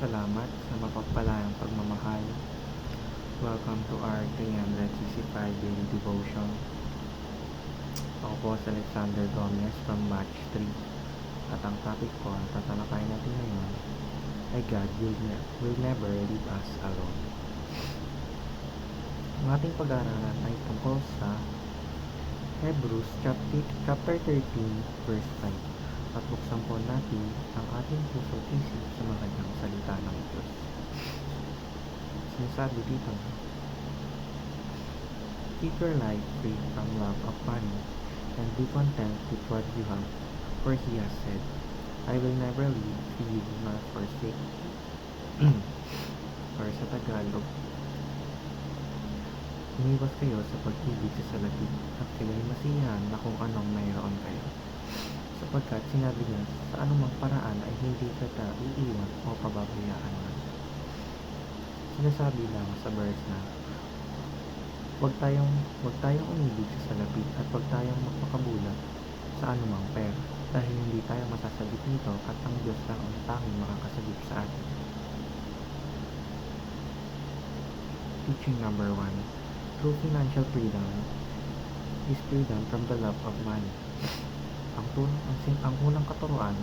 Salamat sa mapagpalayang pagmamahal. Welcome to our 365 Daily Devotion. Ako po si Alexander Gomez from Match 3. At ang topic ko ang tatalakayin natin ngayon ay God will never leave us alone. Ang ating pag-aaralan ay tungkol sa Hebrews chapter 13 verse 5. At buksan po natin ang ating puso at isip sa magandang salita ng Diyos. Sinasabi dito, keep your life free from love of money and be content with what you have, for He has said, I will never leave you nor forsake you. Or sa Tagalog, umiwas kayo sa pag-ibig sa salapi at kayo'y masiyahan na kung anong mayroon kayo. Sapagkat sinabi niya, sa anumang paraan ay hindi kita iiwan o pababayaan man. Sinasabi lang sa verse na, Huwag tayong umibig sa salapi at huwag tayong magpakabulat sa anumang pera dahil hindi tayo masasabit nito at ang Diyos lang ang tanging makakasabit sa atin. Teaching number 1. True financial freedom is freedom from the love of money. Ang unang katuruan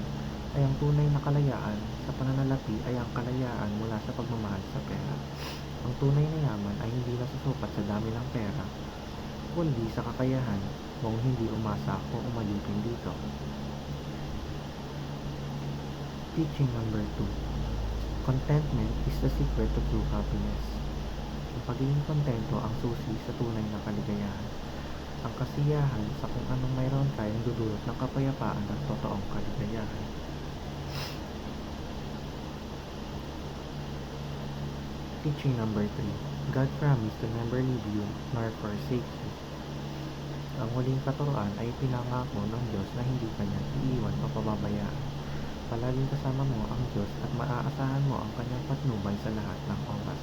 ay ang tunay na kalayaan sa pananalapi ay ang kalayaan mula sa pagmamahal sa pera. Ang tunay na yaman ay hindi nasusukat sa dami ng pera, kundi sa kakayahan mong hindi umasa o umalipin dito. Teaching number 2. Contentment is the secret to true happiness. Ang pagiging kontento ang susi sa tunay na kaligayahan. Ang kasiyahan sa kung anong mayroon kayong dudulot ng kapayapaan at totoong kaligayahan. Teaching number 3. God promised to never leave you nor forsake you. Ang huling katuroan ay pinangako ng Diyos na hindi kanya iiwan o pababayaan. Palaging kasama mo ang Diyos at maaasahan mo ang kanyang patnubay sa lahat ng oras.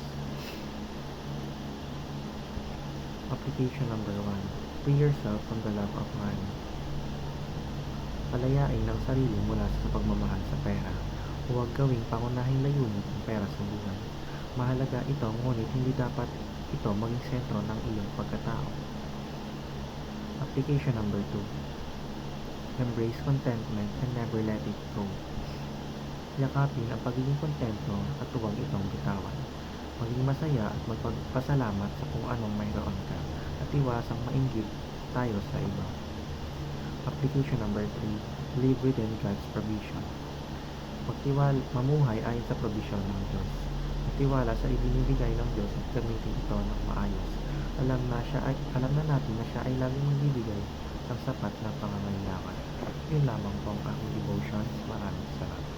Application number 1. Free yourself from the love of money. Palayain ang sarili mula sa pagmamahal sa pera. Huwag gawing pangunahing layunin ang pera sa buhay. Mahalaga ito, ngunit hindi dapat ito maging sentro ng iyong pagkatao. Application number 2. Embrace contentment and never let it go. Yakapin ang pagiging kontento at huwag itong bitawan. Maging masaya at magpasalamat sa kung anong mayroon ka at iwasang mainggit tayo sa iba. Application number 3. Live within God's provision. Mamuhay ayon sa probisyon ng Diyos. Magtiwala sa ibinibigay ng Diyos at gamitin ito ng maayos. Alam na natin na siya ay laging magbibigay ng sapat na pangangailangan. Yun lamang po ang aking devotion. Maraming salamat.